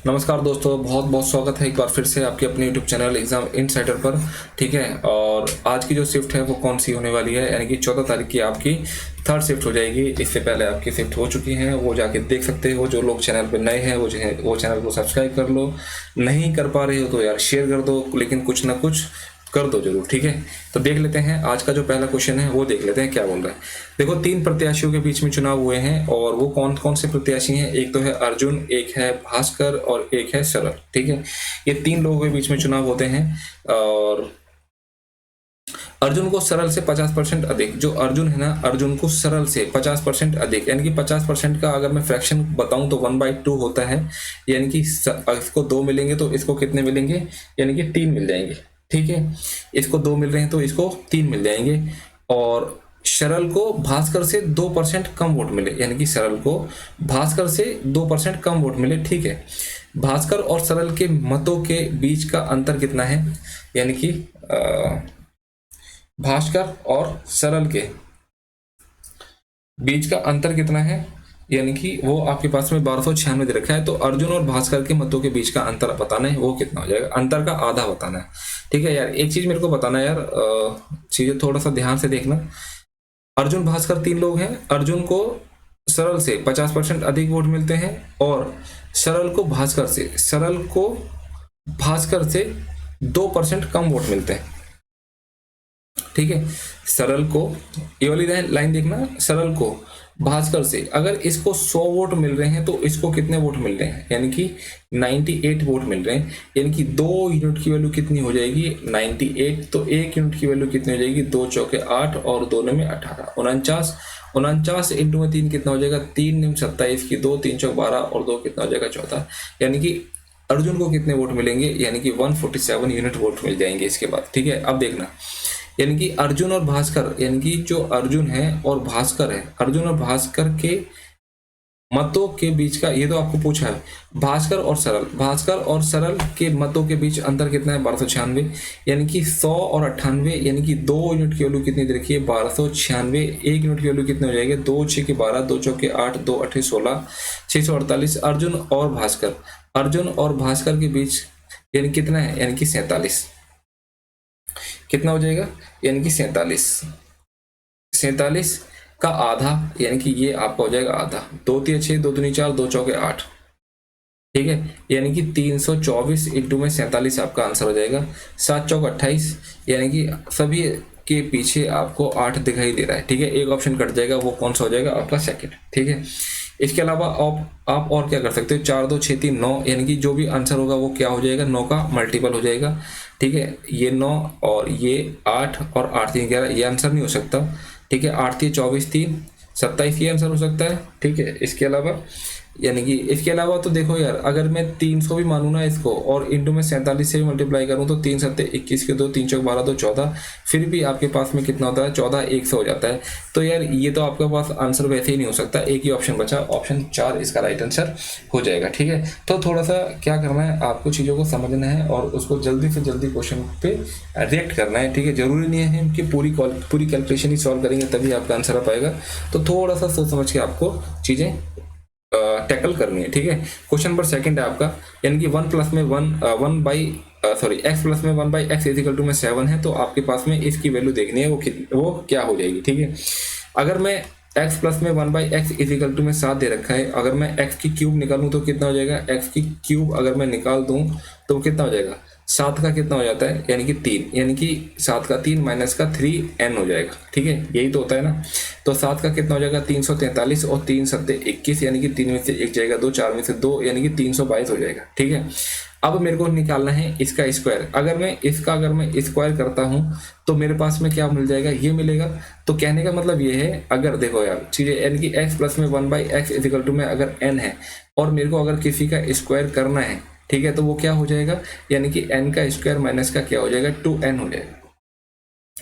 नमस्कार दोस्तों, बहुत बहुत स्वागत है एक बार फिर से आपके अपने यूट्यूब चैनल एग्जाम इनसाइडर पर। ठीक है, और आज की जो शिफ्ट है वो कौन सी होने वाली है, यानी कि 14 तारीख की आपकी थर्ड शिफ्ट हो जाएगी। इससे पहले आपकी शिफ्ट हो चुकी हैं, वो जाके देख सकते हो। जो लोग चैनल पर नए हैं वो चैनल को सब्सक्राइब कर लो। नहीं कर पा रहे हो तो यार शेयर कर दो, लेकिन कुछ ना कुछ कर दो जरूर। ठीक है, तो देख लेते हैं आज का जो पहला क्वेश्चन है वो देख लेते हैं क्या बोल रहा है। देखो, 3 प्रत्याशियों के बीच में चुनाव हुए हैं, और वो कौन कौन से प्रत्याशी हैं। एक तो है अर्जुन, एक है भास्कर और एक है सरल। ठीक है, ये 3 लोगों के बीच में चुनाव होते हैं। और अर्जुन को सरल से 50% अधिक, जो अर्जुन है ना, अर्जुन को सरल से 50% अधिक, यानी कि 50% का अगर मैं फ्रैक्शन बताऊं तो 1/2 होता है। यानी कि इसको 2 मिलेंगे तो इसको कितने मिलेंगे, यानी कि 3 मिल जाएंगे। ठीक है, इसको 2 मिल रहे हैं तो इसको 3 मिल जाएंगे। और सरल को भास्कर से 2% कम वोट मिले, यानी कि सरल को भास्कर से 2% कम वोट मिले। ठीक है, भास्कर और सरल के मतों के बीच का अंतर कितना है, यानी कि भास्कर और सरल के बीच का अंतर कितना है, यानी कि वो आपके पास में 1296 दे रखा है। तो अर्जुन और भास्कर के मतों के बीच का अंतर बताना है, वो कितना हो जाएगा, अंतर का आधा बताना है। ठीक है यार, एक चीज मेरे को बताना है यार, चीजें थोड़ा सा ध्यान से देखना। अर्जुन भास्कर 3 लोग हैं। अर्जुन को सरल से 50% अधिक वोट मिलते हैं, और सरल को भास्कर से 2% कम वोट मिलते हैं। ठीक है, सरल को, ये वाली लाइन देखना, सरल को भास्कर से अगर इसको 100 वोट मिल रहे हैं तो इसको कितने वोट मिल रहे हैं, यानी कि 98 वोट मिल रहे हैं। यानी कि 2 यूनिट की वैल्यू कितनी हो जाएगी, 98। तो 1 यूनिट की वैल्यू कितनी हो जाएगी, 2 चौके 8 और 2 में 18, 49। 49 इंटू में 3 कितना हो जाएगा, 3 27 की 2, 3 चौक 12 और 2 कितना हो जाएगा, 14। यानी कि अर्जुन को कितने वोट मिलेंगे, यानी कि 147 यूनिट वोट मिल जाएंगे इसके बाद। ठीक है, अब देखना, यानी कि अर्जुन और भास्कर, यानी कि जो अर्जुन है और भास्कर है, अर्जुन और भास्कर के मतों के बीच का, ये तो आपको पूछा है। भास्कर और सरल के मतों के बीच अंतर कितना है, 1296। यानी कि 100 और 98, यानी कि 2 यूनिट की वैल्यू कितनी दे रखी है, 1296। 1 यूनिट की वैल्यू कितने हो जाएगी, 2 6 के 12, 2 चौके 8, 2 8 16, 648। अर्जुन और भास्कर के बीच यानी कितना है, यानी कि 47। कितना हो जाएगा, यानी कि 47। 47 का आधा, यानी कि ये आपका हो जाएगा आधा। 2 3 6, 2 दूनी 4, 2 चौके 8। ठीक है, यानी कि 324 इंटू में 47 आपका आंसर हो जाएगा। 7 चौक 28, यानी कि सभी के पीछे आपको 8 दिखाई दे रहा है। ठीक है, एक ऑप्शन कट जाएगा, वो कौन सा हो जाएगा, आपका सेकंड। ठीक है, इसके अलावा आप और क्या कर सकते हो, 4 2 6 3 9, यानी कि जो भी आंसर होगा वो क्या हो जाएगा, 9 का मल्टीपल हो जाएगा। ठीक है, ये 9 और ये 8 और 8 3 11, ये आंसर नहीं हो सकता। ठीक है, 8 3 24 3 27, ये आंसर हो सकता है। ठीक है, इसके अलावा, यानी कि इसके अलावा तो देखो यार, अगर मैं 300 भी मानूँ ना इसको, और इंटू में 47 से भी मल्टीप्लाई करूँ तो 3 7 21 के 2, 3 चौक 12, 2 14, फिर भी आपके पास में कितना होता है, 14 100 हो जाता है। तो यार ये तो आपके पास आंसर वैसे ही नहीं हो सकता। एक ही ऑप्शन बचा, ऑप्शन 4 इसका राइट आंसर हो जाएगा। ठीक है, तो थोड़ा सा क्या करना है, आपको चीज़ों को समझना है और उसको जल्दी से जल्दी क्वेश्चन पे रिएक्ट करना है। ठीक है, जरूरी नहीं है कि पूरी कैलकुलेशन ही सॉल्व करेंगे तभी आपका आंसर आ पाएगा। तो थोड़ा सा सोच समझ के आपको चीज़ें टैकल करनी है। ठीक है, क्वेश्चन नंबर सेकंड है आपका, यानी कि 1 प्लस में 1 बाई एक्स प्लस में 1 बाई एक्स इजिकल टू में 7 है। तो आपके पास में इसकी वैल्यू देखनी है, वो क्या हो जाएगी। ठीक है, अगर मैं x प्लस में 1 बाई एक्स इजिकल टू में 7 दे रखा है, अगर मैं x की क्यूब निकालूं तो कितना हो जाएगा, x की क्यूब अगर मैं निकाल दूं तो कितना हो जाएगा, 7 का कितना हो जाता है, यानी कि 3, यानी कि 7 का 3 माइनस का 3n हो जाएगा। ठीक है, यही तो होता है ना। तो 7 का कितना हो जाएगा, 343 और 3 7 21, यानी कि 3 में से 1 जाएगा 2, 4 में से 2, यानी कि 322 हो जाएगा। ठीक है, अब मेरे को निकालना है इसका स्क्वायर। अगर मैं स्क्वायर करता हूं तो मेरे पास में क्या मिल जाएगा, ये मिलेगा। तो कहने का मतलब ये है, अगर देखो यार चीजें, यानी कि x प्लस में 1 बाई एक्स इजिकल टू में अगर n है और मेरे को अगर किसी का स्क्वायर करना है, ठीक है, तो वो क्या हो जाएगा, यानी कि n का स्क्वायर माइनस का क्या हो जाएगा, 2n हो जाएगा।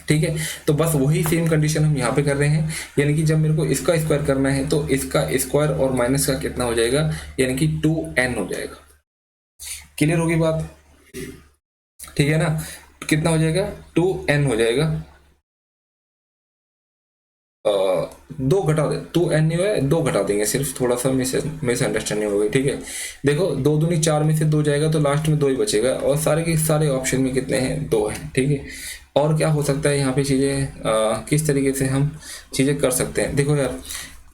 ठीक है, तो बस वही सेम कंडीशन हम यहाँ पे कर रहे हैं, यानी कि जब मेरे को इसका स्क्वायर करना है तो इसका स्क्वायर और माइनस का कितना हो जाएगा, यानी कि 2n हो जाएगा। क्लियर होगी बात, ठीक है ना। कितना हो जाएगा, 2n हो जाएगा। दो घटा दे, 2 है, दो घटा देंगे, सिर्फ थोड़ा सा मिसअंडरस्टैंडिंग हो गई, ठीक है। देखो 2 दूनी 4 में से 2 जाएगा तो लास्ट में 2 ही बचेगा, और सारे के सारे ऑप्शन में कितने हैं, 2 हैं, ठीक है। और क्या हो सकता है यहाँ पे चीज़ें, किस तरीके से हम चीज़ें कर सकते हैं, देखो यार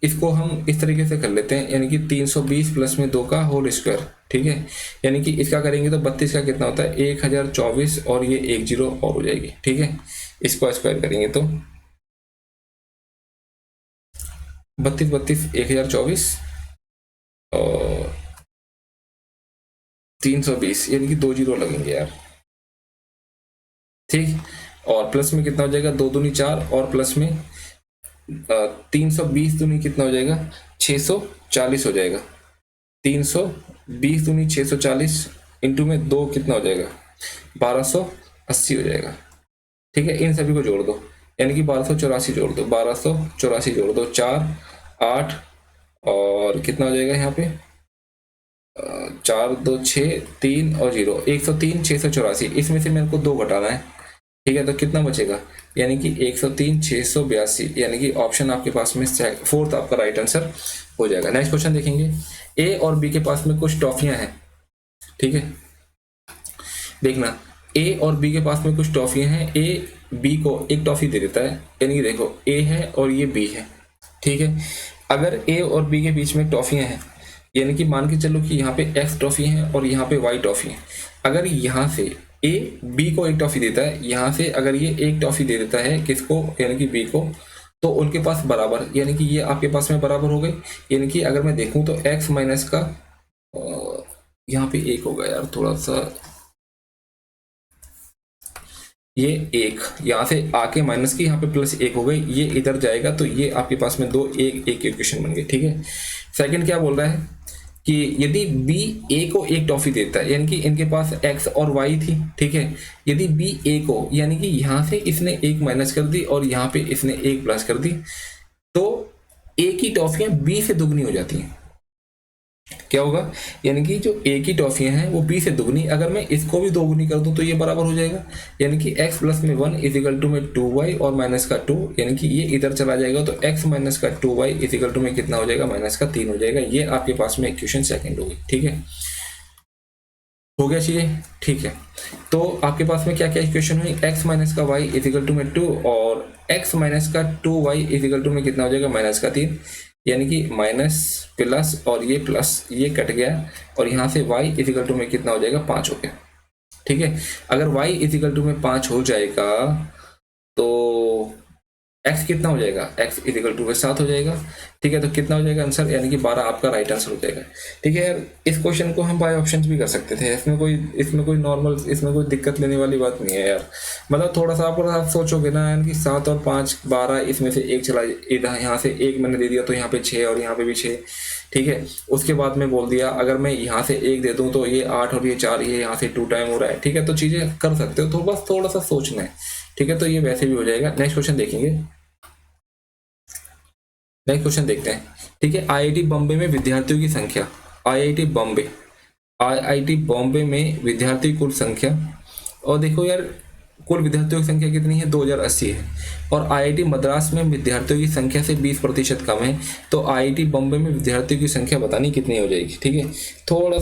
इसको हम इस तरीके से कर लेते हैं, यानी कि 320 प्लस में 2 का होल स्क्वायर, ठीक है। यानी कि इसका करेंगे तो 32 का कितना होता है, 1024, और ये 1 जीरो और हो जाएगी, ठीक है। इसको स्क्वायर करेंगे तो 32 32 1024 और 320, यानी कि 2 जीरो लगेंगे यार, ठीक। और प्लस में कितना हो जाएगा, 2 दूनी 4, और प्लस में 320 दूनी कितना हो जाएगा, 640 हो जाएगा। 320 दूनी 640 इंटू में 2 कितना हो जाएगा, 1280 हो जाएगा, ठीक है। इन सभी को जोड़ दो, यानी कि 1284 जोड़ दो, 1284 जोड़ दो, 4 8 और कितना हो जाएगा यहाँ पे, 4 2 6 3 और 0, 103 684, इसमें से मेरे को 2 घटाना है, ठीक है। तो कितना बचेगा, यानी कि 103 682, यानी कि ऑप्शन आपके पास में फोर्थ आपका राइट आंसर हो जाएगा। नेक्स्ट क्वेश्चन देखेंगे, ए और बी के पास में कुछ टॉफियां हैं, ठीक है। देखना, ए और बी के पास में कुछ टॉफियां हैं, ए बी को एक टॉफी दे देता है, यानी कि देखो ए है और ये बी है, ठीक है। अगर ए और बी के बीच में टॉफियां हैं, यानी कि मान के चलो कि यहाँ पे एक्स टॉफी है और यहाँ पे वाई टॉफी है, अगर यहाँ से ए बी को एक टॉफी देता है, यहाँ से अगर ये एक टॉफी दे देता है किसको, यानी कि बी को, तो उनके पास बराबर, यानी कि ये आपके पास में बराबर हो गए। यानी कि अगर मैं देखूं तो एक्स माइनस का यहाँ पे एक होगा यार, थोड़ा सा ये एक यहाँ से आके माइनस की यहाँ पे प्लस एक हो गई, ये इधर जाएगा तो ये आपके पास में दो एक एक इक्वेशन बन गई, ठीक है। सेकंड क्या बोल रहा है कि यदि बी ए को एक टॉफी देता है, यानी कि इनके पास एक्स और वाई थी, ठीक है। यदि बी ए को, यानी कि यहाँ से इसने एक माइनस कर दी और यहाँ पे इसने एक प्लस कर दी, तो ए की टॉफियां बी से दुगनी हो जाती हैं। क्या होगा, यानी कि जो ए की टॉफियां हैं वो बी से दुगनी, अगर मैं इसको भी दोगुनी कर दूं तो ये बराबर हो जाएगा, यानी कि x प्लस में 1 इजिकल टू में 2y और माइनस का 2, यानी कि ये इधर चला जाएगा तो x माइनस का 2y इजिकल टू में कितना हो जाएगा, माइनस का 3 हो जाएगा। ये आपके पास में इक्वेशन सेकंड होगी, ठीक है। हो गया चीजें, ठीक है। तो आपके पास में क्या क्या इक्वेशन हुई, x माइनस का y इजिकल टू में 2 और x माइनस का 2y इजिकल टू में कितना हो जाएगा, माइनस का 3, यानी कि माइनस प्लस और ये प्लस ये कट गया, और यहाँ से y इजिकल टू में कितना हो जाएगा, 5 हो गया, ठीक है। अगर y इजिकल टू में 5 हो जाएगा तो x कितना हो जाएगा, x इजिकल टू में 7 हो जाएगा, ठीक है। तो कितना हो जाएगा आंसर, यानी कि 12 आपका राइट आंसर हो जाएगा, ठीक है यार। इस क्वेश्चन को हम बाय ऑप्शंस भी कर सकते थे, इसमें कोई नॉर्मल, इसमें कोई दिक्कत लेने वाली बात नहीं है यार। मतलब थोड़ा सा आप सोचोगे ना, यानी कि 7 और 5 12, इसमें से एक चला, इधर यहाँ से एक मैंने दे दिया तो यहाँ पे 6 और यहाँ पे भी 6, ठीक है। उसके बाद में बोल दिया अगर मैं यहाँ से एक दे दूँ तो ये 8 और ये 4, ये यहाँ से 2 टाइम हो रहा है, ठीक है। तो चीजें कर सकते हो, तो बस थोड़ा सा सोचना है, ठीक है। तो ये वैसे भी हो जाएगा। नेक्स्ट क्वेश्चन देखेंगे, नेक्स्ट क्वेश्चन देखते हैं, ठीक है। आईआईटी बॉम्बे में विद्यार्थियों की संख्या, आईआईटी बॉम्बे में विद्यार्थी कुल संख्या, और देखो यार कुल विद्यार्थियों की संख्या कितनी है, 2080 है, और आईआईटी मद्रास में विद्यार्थियों की संख्या से 20% कम है, तो आईआईटी बॉम्बे में विद्यार्थियों की संख्या बतानी कितनी हो जाएगी, ठीक है। थोड़ा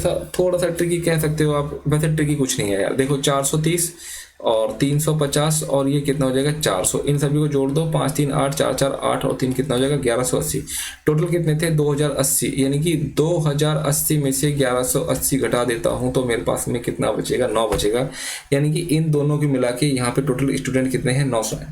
सा ट्रिकी कह सकते हो आप, वैसे ट्रिकी कुछ नहीं है यार। देखो 430 और 350 और ये कितना हो जाएगा, 400, इन सभी को जोड़ दो, 5 3 8 4 4 8 और 3 कितना हो जाएगा, 1180। टोटल कितने थे, 2080, यानी कि 2080 में से 1180 घटा देता हूं तो मेरे पास में कितना बचेगा, 9 बचेगा, यानी कि इन दोनों की मिला के यहाँ पे टोटल स्टूडेंट कितने हैं, 900 है।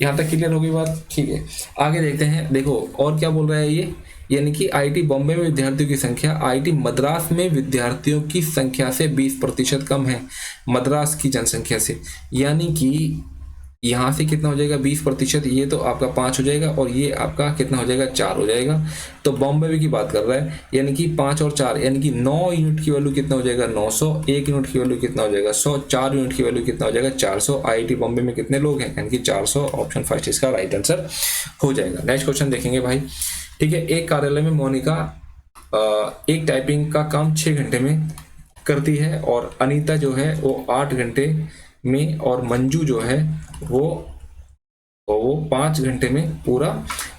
यहाँ तक क्लियर होगी बात, ठीक है। आगे देखते हैं, देखो और क्या बोल रहा है ये, यानी कि आईआईटी बॉम्बे में विद्यार्थियों की संख्या आईआईटी मद्रास में विद्यार्थियों की संख्या से 20% कम है, मद्रास की जनसंख्या से, यानी कि यहाँ से कितना हो जाएगा, 20%, ये तो आपका 5 हो जाएगा और ये आपका कितना हो जाएगा, 4 हो जाएगा। तो बॉम्बे की बात कर रहा है, यानी कि 5 और 4, यानी कि 9 यूनिट की वैल्यू कितना हो जाएगा, 900, 1 यूनिट की वैल्यू कितना हो जाएगा, 100, 4 यूनिट की वैल्यू कितना हो जाएगा, 400। आईआईटी बॉम्बे में कितने लोग हैं, यानी कि 400, ऑप्शन फर्स्ट इसका राइट आंसर हो जाएगा। नेक्स्ट क्वेश्चन देखेंगे भाई, ठीक है। एक कार्यालय में मोनिका एक टाइपिंग का काम 6 घंटे में करती है और अनीता जो है वो 8 घंटे में, और मंजू जो है वो और वो 5 घंटे में पूरा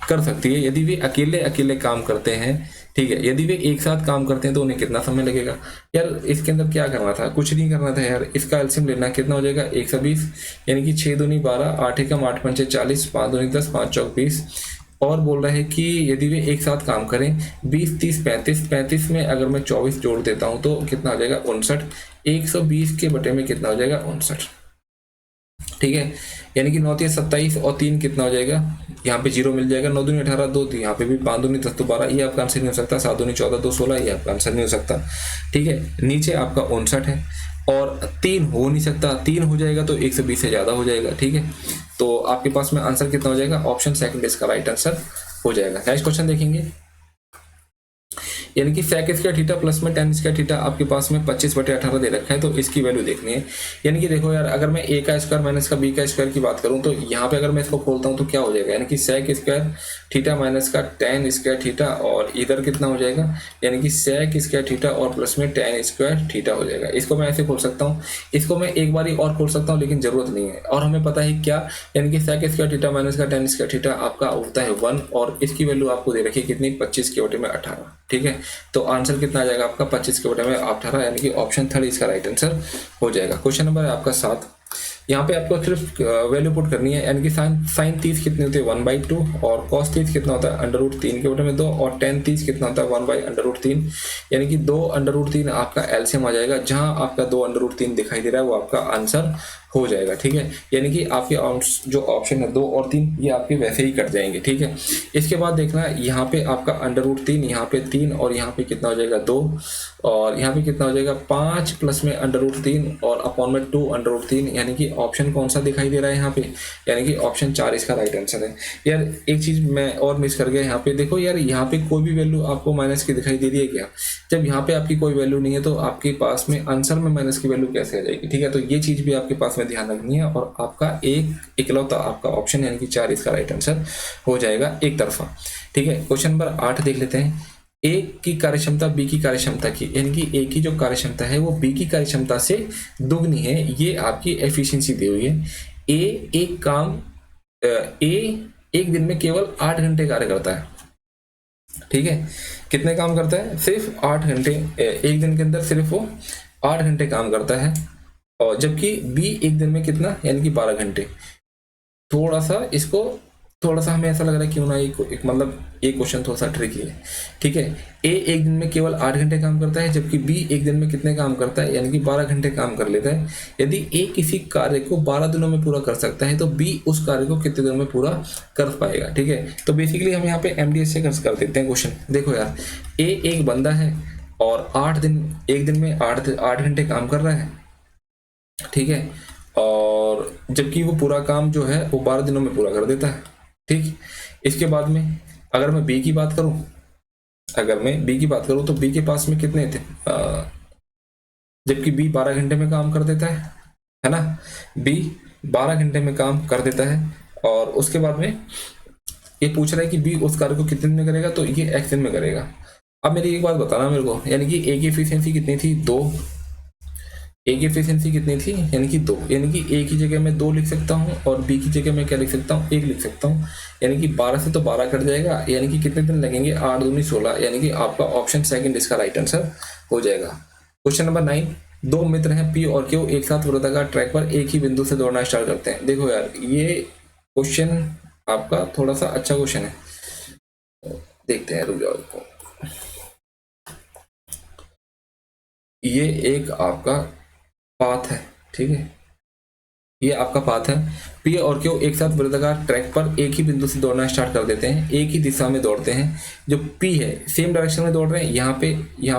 कर सकती है यदि वे अकेले अकेले काम करते हैं। ठीक है, यदि वे एक साथ काम करते हैं तो उन्हें कितना समय लगेगा। यार इसके अंदर क्या करना था, कुछ नहीं करना था यार, इसका एलसीएम लेना, कितना हो जाएगा 120, यानी कि 6 दूनी 12, 8 एकम 8 पंचे 40, 5 दूनी 10, 5 चौक 20। और बोल रहे हैं कि यदि वे एक साथ काम करें 20 30 35, 35 में अगर मैं 24 जोड़ देता हूं तो कितना हो जाएगा 59। 120 के बटे में कितना हो जाएगा 59। ठीक है, यानी कि 9 3 27 और 3 कितना हो जाएगा, यहाँ पे 0 मिल जाएगा। 9 दूनी 18, 2 यहाँ पे भी 5 दूनी 10 तो 12, ये आपका आंसर नहीं हो सकता। 7 दूनी 14, 2 16, ये आपका आंसर नहीं हो सकता। ठीक है, नीचे आपका 59 है और 3 हो नहीं सकता, 3 हो जाएगा तो 120 से ज़्यादा हो जाएगा। ठीक है, तो आपके पास में आंसर कितना हो जाएगा, ऑप्शन सेकंड इसका राइट आंसर हो जाएगा। नेक्स्ट क्वेश्चन देखेंगे, यानी कि sec स्क्वायर थीटा प्लस में tan स्क्वायर थीटा आपके पास में 25/18 दे रखा है, तो इसकी वैल्यू देखनी है। यानी कि देखो यार, अगर मैं a का स्क्वायर माइनस का b का स्क्वायर की बात करूं तो यहाँ पे अगर मैं इसको खोलता हूं तो क्या हो जाएगा, यानी कि sec स्क्वायर थीटा माइनस का tan स्क्वायर थीटा, और इधर कितना हो जाएगा, यानी कि sec स्क्वायर थीटा और प्लस में tan स्क्वायर थीटा हो जाएगा। इसको मैं ऐसे खोल सकता हूँ, इसको मैं एक बार और खोल सकता हूँ, लेकिन जरूरत नहीं है। और हमें पता है क्या, यानी कि sec स्क्वायर थीटा माइनस का tan स्क्वायर थीटा आपका होता है 1, और इसकी वैल्यू आपको दे रखी है कितनी, 25/18। ठीक है, तो आंसर कितना आ जाएगा आपका 25/18, यानी कि ऑप्शन थर्ड इसका राइट आंसर हो जाएगा। क्वेश्चन नंबर है आपका 7। यहाँ पे आपको सिर्फ वैल्यू पुट करनी है, यानी कि साइन 30 कितने होते हैं 1/2, और कॉस 30 कितना होता है √3/2, और tan 30 कितना होता है 1/√3, यानी कि 2/√3 आपका एलसीएम आ जाएगा। जहां आपका 2/√3 दिखाई दे रहा है वो आपका आंसर हो जाएगा। ठीक है, यानी कि आपके जो ऑप्शन है 2 और 3 ये आपके वैसे ही कट जाएंगे। ठीक है, इसके बाद देखना यहाँ पे आपका √3, यहाँ पे 3, और यहाँ पे कितना हो जाएगा 2, और यहाँ पे कितना हो जाएगा 5 प्लस में √3 और अपॉन में 2/√3, यानी कि ऑप्शन कौन सा दिखाई दे रहा है यहाँ पे, यानी कि ऑप्शन 4 इसका राइट आंसर है। यार एक चीज मैं और मिस कर गया यहाँ पे, देखो यार यहाँ पे कोई भी वैल्यू आपको माइनस की दिखाई दे रही है क्या, जब यहाँ पे आपकी कोई वैल्यू नहीं है तो आपके पास में आंसर में माइनस की वैल्यू कैसे आ जाएगी। ठीक है, तो ये चीज भी आपके पास में ध्यान रखनी है, और आपका एक इकलौता आपका ऑप्शन यानी कि 4 इसका राइट आंसर हो जाएगा एक तरफा। ठीक है, क्वेश्चन नंबर 8 देख लेते हैं। ए की कार्यक्षमता बी की कार्यक्षमता की, यानी कि ए की जो कार्यक्षमता है वो बी की कार्यक्षमता से दुगनी है, ये आपकी एफिशिएंसी दी हुई है। ए एक दिन में केवल 8 घंटे कार्य करता है। ठीक है, कितने काम करता है, सिर्फ 8 घंटे, एक दिन के अंदर सिर्फ वो 8 घंटे काम करता है, और जबकि बी एक दिन में कितना, यानी कि 12 घंटे। थोड़ा सा हमें ऐसा लग रहा है क्यों ना एक मतलब ये क्वेश्चन थोड़ा सा ट्रिकी है। ठीक है, ए एक दिन में केवल 8 घंटे काम करता है, जबकि बी एक दिन में कितने काम करता है, यानी कि 12 घंटे काम कर लेता है। यदि ए किसी कार्य को 12 दिनों में पूरा कर सकता है तो बी उस कार्य को कितने दिनों में पूरा कर पाएगा। ठीक है, तो बेसिकली हम यहाँ पे एमडीएस से कर देते हैं क्वेश्चन। देखो यार, ए एक बंदा है और एक दिन में 8 घंटे काम कर रहा है। ठीक है, और जबकि वो पूरा काम जो है वो 12 दिनों में पूरा कर देता है। ठीक, इसके बाद में अगर मैं बी की बात करूं तो बी के पास में कितने थे, जबकि बी 12 घंटे में काम कर देता है ना, बी 12 घंटे में काम कर देता है, और उसके बाद में ये पूछ रहा है कि बी उस कार्य को कितने दिन में करेगा, तो ये x दिन में करेगा। अब मेरी एक बात बताना मेरे को, यानी कि ए की एफिशिएंसी कितनी थी 2, ए की एफिशिएंसी कितनी थी, यानी कि 2, यानी कि ए की जगह मैं 2 लिख सकता हूँ और बी की जगह मैं क्या लिख सकता हूँ, 1 लिख सकता हूँ। यानी कि 12 से तो 12 कट जाएगा, यानी कि कितने दिन लगेंगे, 8 दूनी 16, यानी कि आपका ऑप्शन सेकंड इसका राइट आंसर हो जाएगा। Question number 9। दो मित्र हैं पी और क्यू, एक साथ वृत्ताकार ट्रैक पर एक ही बिंदु से दौड़ना स्टार्ट करते हैं। देखो यार, ये क्वेश्चन आपका थोड़ा सा अच्छा क्वेश्चन है, देखते हैं, रुक जाओ इसको। ये एक आपका पाथ है, ठीक है, ये आपका पाथ है। पी और क्यू एक साथ वृत्ताकार ट्रैक पर एक ही बिंदु से दौड़ना स्टार्ट कर देते हैं, एक ही दिशा में दौड़ते हैं। जो पी है सेम डायरेक्शन में दौड़ रहे हैं, यहाँ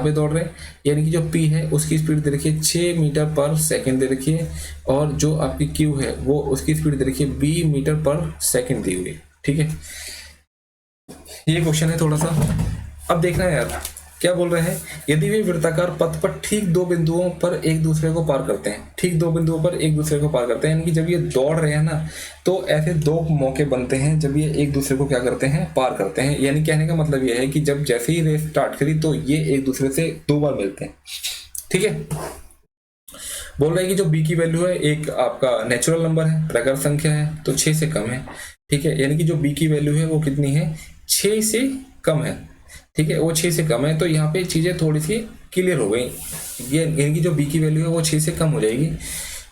पे दौड़ रहे हैं, यानी कि जो पी है उसकी स्पीड दे रखी है 6 मीटर पर सेकंड दे रखी है, और जो आपकी क्यू है वो उसकी स्पीड दे रखी है 20 मीटर पर सेकंड दी हुई है। ठीक है, ये क्वेश्चन है थोड़ा सा। अब देखना है यार क्या बोल रहे हैं, यदि वे वृत्ताकार पथ पर ठीक 2 बिंदुओं पर एक दूसरे को पार करते हैं, यानी कि जब ये दौड़ रहे हैं ना, तो ऐसे 2 मौके बनते हैं जब ये एक दूसरे को क्या करते हैं, पार करते हैं। यानी कहने का मतलब ये है कि जब जैसे ही रेस स्टार्ट करी तो ये एक दूसरे से 2 बार मिलते हैं। ठीक है, बोल रहे हैं कि जो बी की वैल्यू है, एक आपका नेचुरल नंबर है, प्रकार संख्या है, तो 6 से कम है। ठीक है, यानी कि जो बी की वैल्यू है वो कितनी है, 6 से कम है। ठीक है, वो 6 से कम है, तो यहाँ पे चीज़ें थोड़ी सी क्लियर हो गई। ये यानी कि जो बी की वैल्यू है वो 6 से कम हो जाएगी।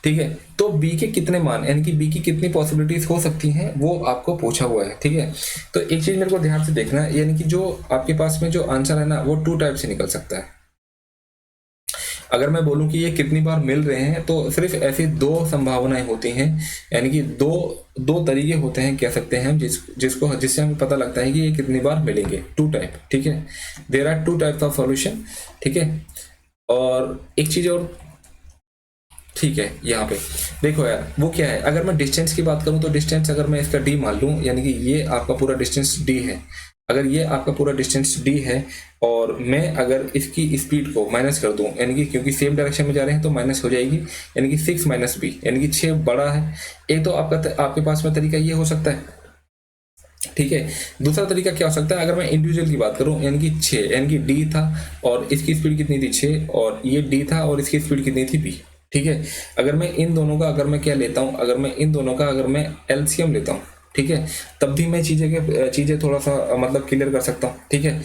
ठीक है, तो बी के कितने मान, यानी कि बी की कितनी पॉसिबिलिटीज हो सकती हैं वो आपको पूछा हुआ है। ठीक है, तो एक चीज़ मेरे को ध्यान से देखना है, यानी कि जो आपके पास में जो आंसर है ना वो 2 टाइप से निकल सकता है। अगर मैं बोलूं कि ये कितनी बार मिल रहे हैं, तो सिर्फ ऐसी 2 संभावनाएं होती हैं, यानी कि दो दो तरीके होते हैं कह सकते हैं हम, जिससे हमें पता लगता है कि ये कितनी बार मिलेंगे। 2 टाइप। ठीक है, there are 2 types of solution. ठीक है, और एक चीज और, ठीक है, यहाँ पे देखो यार वो क्या है, अगर मैं डिस्टेंस की बात करूं तो डिस्टेंस अगर मैं इसका डी मान लूं, यानी कि ये आपका पूरा डिस्टेंस डी है, अगर ये आपका पूरा डिस्टेंस डी है और मैं अगर इसकी स्पीड को माइनस कर दूं, यानी कि क्योंकि सेम डायरेक्शन में जा रहे हैं तो माइनस हो जाएगी, यानी कि 6 माइनस बी, यानी कि 6 बड़ा है। एक तो आपके पास में तरीका ये हो सकता है। ठीक है, दूसरा तरीका क्या हो सकता है, अगर मैं इंडिविजुअल की बात करूं, यानी कि 6, यानी कि डी था और इसकी स्पीड कितनी थी 6, और ये डी था और इसकी स्पीड कितनी थी बी। ठीक है, अगर मैं इन दोनों का अगर मैं क्या लेता हूं, अगर मैं एलसीएम लेता हूं, ठीक है, तब भी मैं चीजें थोड़ा सा मतलब क्लियर कर सकता हूं। ठीक है,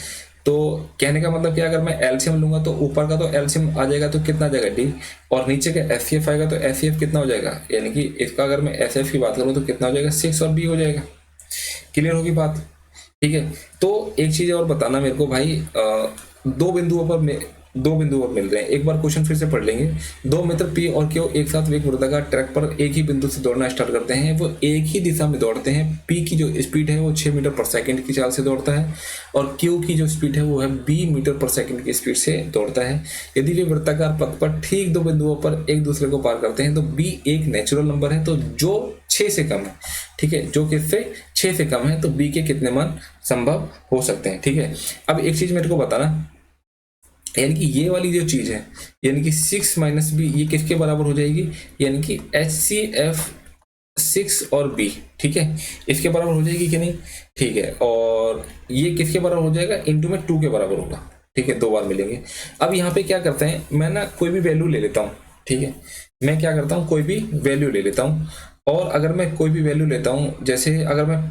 तो कहने का मतलब क्या, अगर मैं एलसीएम लूंगा तो ऊपर का तो एलसीएम आ जाएगा तो कितना आ जाएगा डी, और नीचे का एचसीएफ आएगा तो एचसीएफ कितना हो जाएगा, यानी कि इसका अगर मैं एचसीएफ की बात करूं तो कितना हो जाएगा 6 और बी हो जाएगा। क्लियर होगी बात। ठीक है, तो एक चीज और बताना मेरे को भाई, दो बिंदुओं पर मिल रहे हैं। एक बार क्वेश्चन फिर से पढ़ लेंगे। 2 मित्र पी और क्यू एक साथ वेग वृत्ताकार ट्रैक पर एक ही बिंदु से दौड़ना स्टार्ट करते हैं। वो एक ही दिशा में दौड़ते हैं। पी की जो स्पीड है वो 6 मीटर पर सेकंड की चाल से दौड़ता है और क्यू की जो स्पीड है वो है 20 मीटर पर सेकंड की स्पीड से दौड़ता है। यदि वे वृत्ताकार पथ पर ठीक 2 बिंदुओं पर एक दूसरे को पार करते हैं तो बी एक नेचुरल नंबर है, तो जो 6 से कम है। ठीक है, जो किससे 6 से कम है, तो बी के कितने मान संभव हो सकते हैं। ठीक है, अब एक चीज मेरे को बताना, यानी कि ये वाली जो चीज है, यानी कि 6 माइनस बी, ये किसके बराबर हो जाएगी, यानी कि एच सी एफ 6 और बी। ठीक है, इसके बराबर हो जाएगी कि नहीं। ठीक है, और ये किसके बराबर हो जाएगा, इंटू में 2 के बराबर होगा। ठीक है, 2 बार मिलेंगे। अब यहाँ पे क्या करते हैं, मैं ना कोई भी वैल्यू ले लेता हूँ। ठीक है, मैं क्या करता हूँ, कोई भी वैल्यू ले लेता हूँ, और अगर मैं कोई भी वैल्यू लेता हूँ, जैसे अगर मैं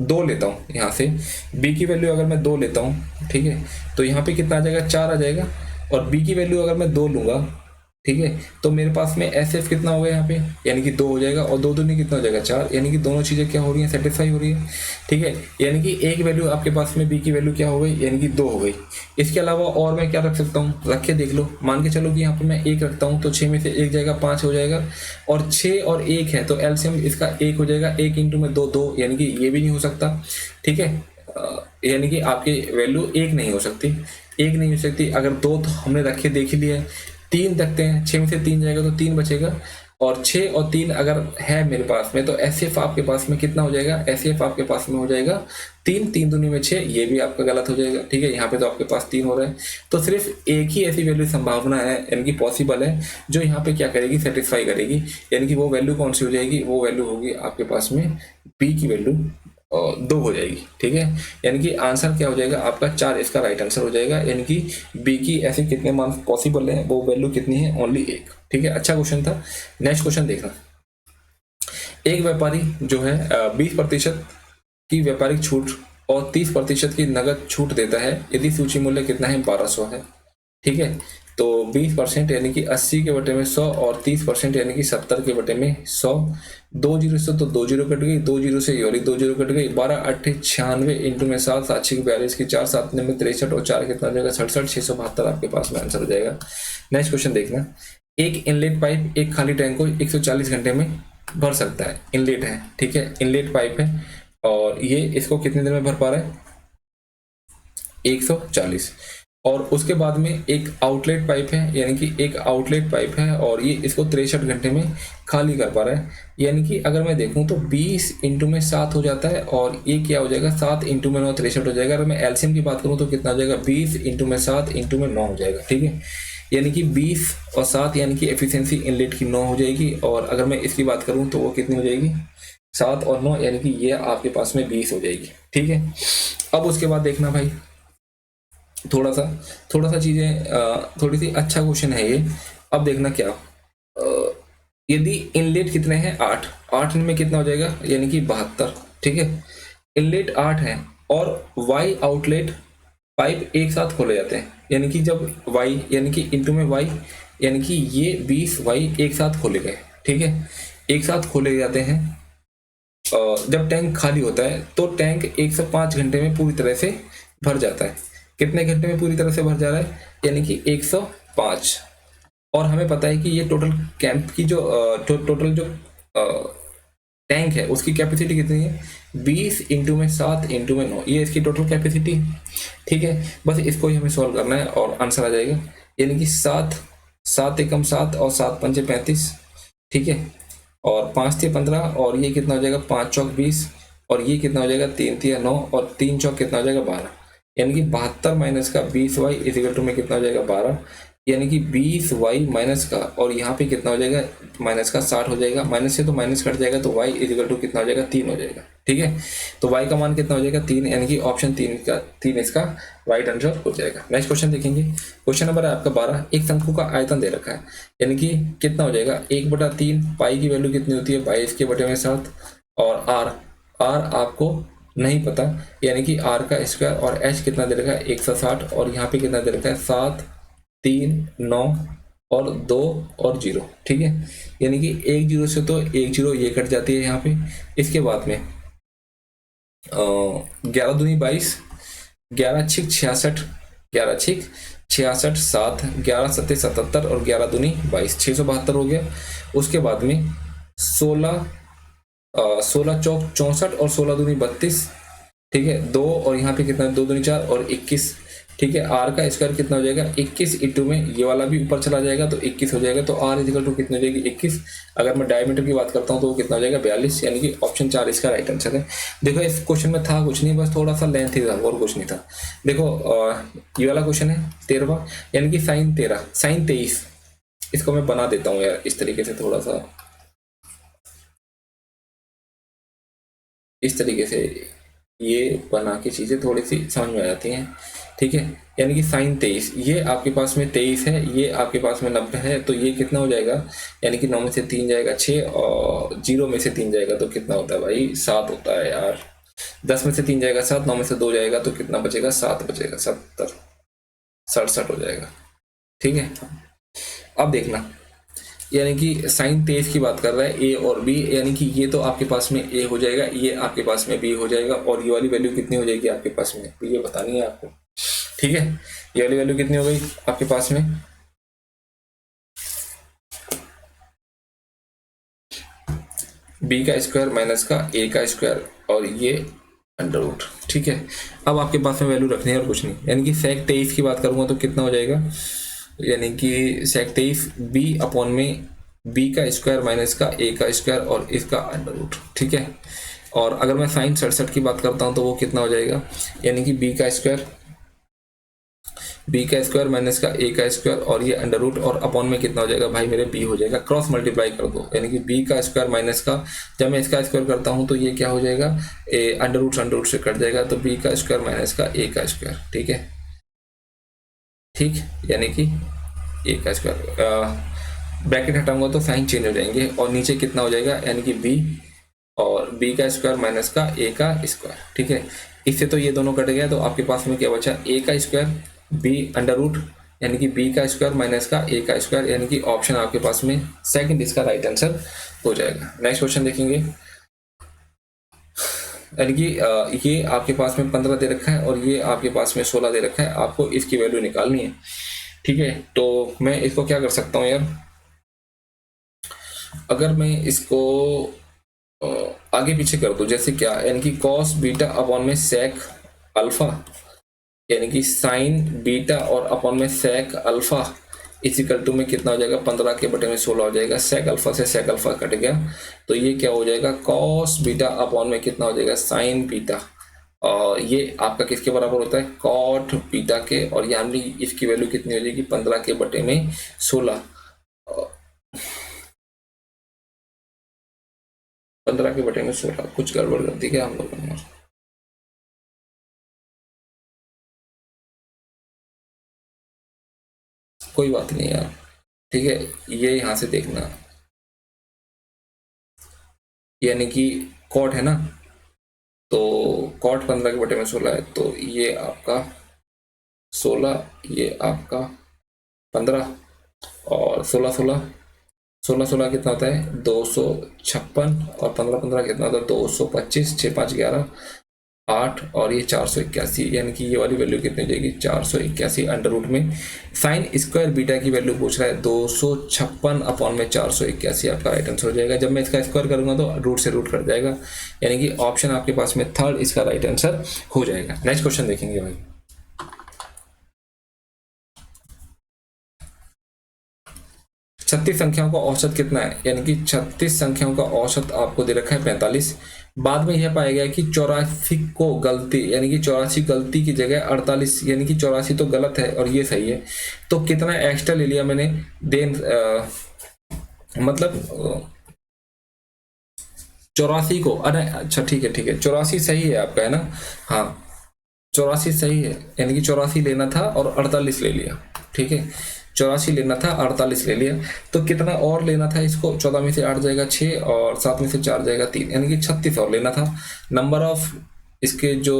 2 लेता हूँ यहाँ से, बी की वैल्यू अगर मैं 2 लेता हूँ, ठीक है, तो यहाँ पे कितना आ जाएगा, 4 आ जाएगा। और बी की वैल्यू अगर मैं 2 लूंगा, ठीक है, तो मेरे पास में एस एफ कितना होगा यहाँ पे, यानी कि 2 हो जाएगा, और 2 दूनी कितना हो जाएगा 4, यानी कि दोनों चीज़ें क्या हो रही हैं, सेटिस्फाई हो रही है। ठीक है, यानी कि एक वैल्यू आपके पास में बी की वैल्यू क्या हो गई, यानी कि 2 हो गई। इसके अलावा और मैं क्या रख सकता हूँ, रख के देख लो। मान के चलो कि यहाँ पर मैं 1 रखता हूँ तो 6 में से 1 जाएगा, 5 हो जाएगा, और 6 और 1 है तो एलसीएम इसका 1 हो जाएगा। 1 इंटू में 2 2, यानी कि ये भी नहीं हो सकता। ठीक है, यानी कि आपकी वैल्यू 1 नहीं हो सकती, 1 नहीं हो सकती। अगर 2 तो हमने रखे देख लिया है। 3 रखते हैं, 6 में से 3 जाएगा तो 3 बचेगा, और 6 और 3 अगर है मेरे पास में तो एसएफ आपके पास में कितना हो जाएगा, एसएफ आपके पास में हो जाएगा 3, 3 दूनी में 6, ये भी आपका गलत हो जाएगा। ठीक है, यहाँ पे तो आपके पास 3 हो रहा है, तो सिर्फ एक ही ऐसी वैल्यू संभावना है, यानी कि पॉसिबल है, जो यहाँ पे क्या करेगी, सेटिस्फाई करेगी। यानी कि वो वैल्यू कौन सी हो जाएगी, वो वैल्यू होगी आपके पास में बी की वैल्यू 2 हो जाएगी। ठीक है, यानी कि आंसर क्या हो जाएगा आपका 4, इसका राइट आंसर हो जाएगा। यानी कि बी की ऐसे कितने मान पॉसिबल है, वो वैल्यू कितनी है, ओनली 1। ठीक है, अच्छा क्वेश्चन था। नेक्स्ट क्वेश्चन देखना। एक व्यापारी जो है 20% की व्यापारिक छूट और 30% की नगद छूट देता है यदि सूची मूल्य कितना है, 1200 है। ठीक है, तो 20% यानी कि 80 के बटे में 100 और 30% यानी कि 70 के बटे में 100। 2 जीरो से तो 2 जीरो कट गई, 2 जीरो से ये वाली 2 जीरो कट गई। 12 8 96 इंटू में 7 7 6 42 की 4 7 में 63 और 4 कितना हो जाएगा 67, 672 आपके पास में आंसर हो जाएगा। नेक्स्ट क्वेश्चन देखना। एक इनलेट पाइप एक खाली टैंक को 140 घंटे में भर सकता है। इनलेट है, ठीक है, इनलेट पाइप है, और ये इसको कितने देर में भर पा रहा है, 140। और उसके बाद में एक आउटलेट पाइप है, यानी कि एक आउटलेट पाइप है, और ये इसको 63 घंटे में खाली कर पा रहा है। यानी कि अगर मैं देखूं तो 20 इंटू में 7 हो जाता है, और ये क्या हो जाएगा 7 इंटू में 9 63 हो जाएगा। अगर मैं एलसीएम की बात करूं तो कितना हो जाएगा, 20 इंटू में 7 इंटू में 9 हो जाएगा। ठीक है, यानी कि 20 और 7 यानी कि एफिशिएंसी इनलेट की 9 हो जाएगी। और अगर मैं इसकी बात करूं तो वो कितनी हो जाएगी, 7 और 9, यानी कि ये आपके पास में 20 हो जाएगी। ठीक है, अब उसके बाद देखना भाई, थोड़ा सा चीजें थोड़ी सी अच्छा क्वेश्चन है ये। अब देखना क्या, यदि इनलेट कितने हैं 8, 8 में कितना हो जाएगा यानी कि 72, ठीक है। इनलेट 8 है और वाई आउटलेट पाइप एक साथ खोले जाते हैं, यानी कि जब वाई यानी कि इंटू में वाई, यानी कि ये 20 वाई एक साथ खोले गए, ठीक है, एक साथ खोले जाते हैं। जब टैंक खाली होता है तो टैंक 105 घंटे में पूरी तरह से भर जाता है। कितने घंटे में पूरी तरह से भर जा रहा है, यानी कि 105। और हमें पता है कि ये टोटल कैंप की जो टोटल जो टैंक है उसकी कैपेसिटी कितनी है, 20 इंटू में 7 इंटू में 9, ये इसकी टोटल कैपेसिटी है, ठीक है। बस इसको ही हमें सॉल्व करना है और आंसर आ जाएगा, यानी कि 7, 7 एकम 7 और 7 पंचे 35, ठीक है। और 5 तिया 15 और ये कितना हो जाएगा 5 चौक 20 और ये कितना हो जाएगा 3 तिया 9 और 3 चौक कितना हो जाएगा 12, यानी कि 72 माइनस का 20 वाई इजिकल टू में कितना हो जाएगा 12, यानी कि 20 वाई माइनस का और यहाँ पे कितना हो जाएगा माइनस का 60 हो जाएगा, माइनस से तो माइनस कट जाएगा तो वाई इजिकल टू कितना हो जाएगा 3 हो जाएगा, ठीक है। तो वाई का मान कितना हो जाएगा 3, यानी कि ऑप्शन 3 इसका राइट आंसर हो जाएगा। नेक्स्ट क्वेश्चन देखेंगे, क्वेश्चन नंबर है आपका 12। एक शंकु का आयतन दे रखा है, यानी कि कितना हो जाएगा 1/3, पाई की वैल्यू कितनी होती है 22 के बटे में 7, और आर आपको नहीं पता, यानी कि आर का स्क्वायर, और एच कितना दे रखा है 160 और यहाँ पे कितना दे रखा है 7, 3, 9 और 2 और 0, ठीक है। यानी कि 1 0 से तो 1 0 ये कट जाती है यहाँ पे। इसके बाद में 11 दूनी 22, 11 छिक 66, 11 छिक 66, 7, 11 सत्ते 77 और 11 दूनी 22, 672 हो गया। उसके बाद में 16 चौक 64 और 16 दूनी 32, ठीक है, 2 और यहाँ पे कितना 2 दूनी 4 और 21, ठीक है। आर का स्क्वायर कितना हो जाएगा 21 इंटू में ये वाला भी ऊपर चला जाएगा तो 21 हो जाएगा, तो आर इजिकल टू कितनी हो जाएगी 21। अगर मैं डायमीटर की बात करता हूँ तो वो कितना हो जाएगा 42, यानी कि ऑप्शन 4 इसका राइट आंसर है। देखो इस क्वेश्चन में था कुछ नहीं, बस थोड़ा सा लेंथ ही था और कुछ नहीं था। देखो ये वाला क्वेश्चन है 13वां, यानी कि साइन 13 साइन 23, इसको मैं बना देता हूँ यार इस तरीके से, थोड़ा सा इस तरीके से ये बना के चीज़ें थोड़ी सी समझ में आ जाती हैं, ठीक है। यानी कि साइन 23, ये आपके पास में 23 है, ये आपके पास में 90 है, तो ये कितना हो जाएगा, यानी कि 9 में से 3 जाएगा 6 और 0 में से 3 जाएगा तो कितना होता है भाई 7 होता है यार। 10 में से 3 जाएगा 7, 9 में से 2 जाएगा तो कितना बचेगा 7 बचेगा, 70 67 हो जाएगा, ठीक है। अब देखना, यानी कि साइन 23 की बात कर रहा है ए और बी, यानी कि ये तो आपके पास में ए हो जाएगा, ये आपके पास में बी हो जाएगा, और ये वाली वैल्यू कितनी हो जाएगी आपके पास में, ये बतानी है आपको, ठीक है। ये वाली वैल्यू कितनी हो गई आपके पास में, बी का स्क्वायर माइनस का ए का स्क्वायर और ये अंडर रूट, ठीक है। अब आपके पास में वैल्यू रखनी है और कुछ नहीं, यानी कि सेक 23 की बात करूंगा तो कितना हो जाएगा, यानी कि सेक 23 बी अपॉन में बी का स्क्वायर माइनस का ए का स्क्वायर और इसका अंडर रूट, ठीक है। और अगर मैं साइन 67 की बात करता हूं तो वो कितना हो जाएगा, यानी कि बी का स्क्वायर माइनस का ए का स्क्वायर और ये अंडर रूट, और अपॉन में कितना हो जाएगा भाई मेरे बी हो जाएगा, क्रॉस मल्टीप्लाई कर दो, यानी कि बी का स्क्वायर माइनस का, जब मैं इसका स्क्वायर करता हूं तो ये क्या हो जाएगा अंडर रूट से कट जाएगा, तो बी का स्क्वायर माइनस का ए का स्क्वायर, ठीक है, ठीक, यानी कि ए का स्क्वायर, ब्रैकेट हटाऊंगा तो साइन चेंज हो जाएंगे, और नीचे कितना हो जाएगा, यानी कि बी और बी का स्क्वायर माइनस का ए का स्क्वायर, ठीक है। इससे तो ये दोनों कट गया, तो आपके पास में क्या बचा ए का स्क्वायर बी अंडर रूट, यानी कि बी का स्क्वायर माइनस का ए का स्क्वायर, यानी कि ऑप्शन आपके पास में सेकंड इसका राइट आंसर हो जाएगा। नेक्स्ट क्वेश्चन देखेंगे, यानी कि ये आपके पास में 15 दे रखा है और ये आपके पास में 16 दे रखा है, आपको इसकी वैल्यू निकालनी है, ठीक है। तो मैं इसको क्या कर सकता हूँ यार, अगर मैं इसको आगे पीछे कर दूं, जैसे क्या, यानी कि कॉस बीटा अपॉन में सेक अल्फा, यानी कि साइन बीटा और अपॉन में सेक अल्फा इजिकल टू में कितना हो जाएगा 15 के बटे में 16 हो जाएगा, सेक अल्फा से सेक अल्फा कट गया तो ये क्या हो जाएगा कॉस बीटा अपॉन में कितना हो जाएगा साइन बीटा, और ये आपका किसके बराबर होता है कॉट बीटा के, और यहाँ भी इसकी वैल्यू कितनी हो जाएगी 15 के बटे में 16, 15 के बटे में 16, कुछ गड़बड़ कर दी क्या हम लोगों ने, कोई बात नहीं यार, ठीक है। ये यहाँ से देखना, यानी कि कॉट है ना, तो कॉट 15 के बटे में 16 है, तो ये आपका 16, ये आपका 15, और 16 16 16 16 कितना होता है 256, और 15 15 कितना होता है 225, 6 5 11 8, और ये 481, यानी कि ये वाली वैल्यू कितनी हो जाएगी 481 अंडर रूट में साइन स्क्वायर बीटा की वैल्यू पूछ रहा है 256 अपॉन में 481 आपका राइट आंसर हो जाएगा। जब मैं इसका स्क्वायर करूंगा तो रूट से रूट कट जाएगा, यानी कि ऑप्शन आपके पास में थर्ड इसका राइट आंसर हो जाएगा। नेक्स्ट क्वेश्चन देखेंगे भाई। 36 संख्याओं का औसत कितना है, यानी कि 36 संख्याओं का औसत आपको दे रखा है 45। बाद में यह पाया गया कि 84 को गलती, यानी कि 84 गलती की जगह 48, यानी कि 84 तो गलत है और ये सही है, तो कितना एक्स्ट्रा ले लिया मैंने देन मतलब 84 को, अरे अच्छा ठीक है 84 सही है आपका, है ना, हाँ 84 सही है, यानी कि 84 लेना था और 48 ले लिया, ठीक है 84 लेना था 48 ले लिया, तो कितना और लेना था इसको, 14 में से 8 जाएगा 6, और 7 में से 4 जाएगा 3, यानी कि 36 और लेना था। नंबर ऑफ इसके जो